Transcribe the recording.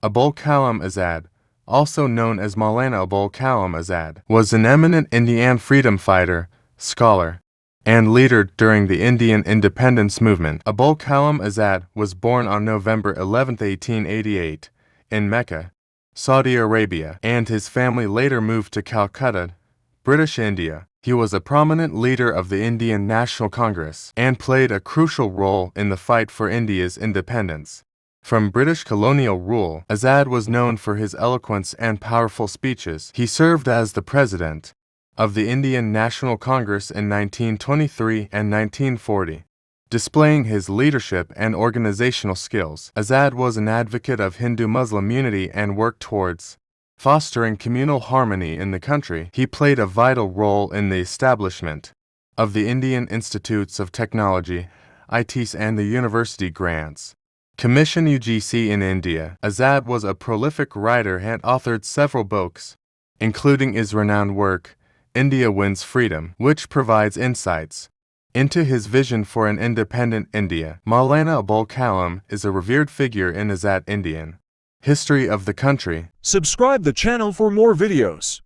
Abul Kalam Azad, also known as Maulana Abul Kalam Azad, was an eminent Indian freedom fighter, scholar, and leader during the Indian independence movement. Abul Kalam Azad was born on November 11, 1888, in Mecca, Saudi Arabia, and his family later moved to Calcutta, British India. He was a prominent leader of the Indian National Congress and played a crucial role in the fight for India's independence from British colonial rule. Azad was known for his eloquence and powerful speeches. He served as the president of the Indian National Congress in 1923 and 1940. Displaying his leadership and organizational skills, Azad was an advocate of Hindu-Muslim unity and worked towards fostering communal harmony in the country. He played a vital role in the establishment of the Indian Institutes of Technology, ITs, and the university grants Commission UGC in India. Azad was a prolific writer and authored several books, including his renowned work, India Wins Freedom, which provides insights into his vision for an independent India. Maulana Abul Kalam is a revered figure in Azad Indian history of the country. Subscribe the channel for more videos.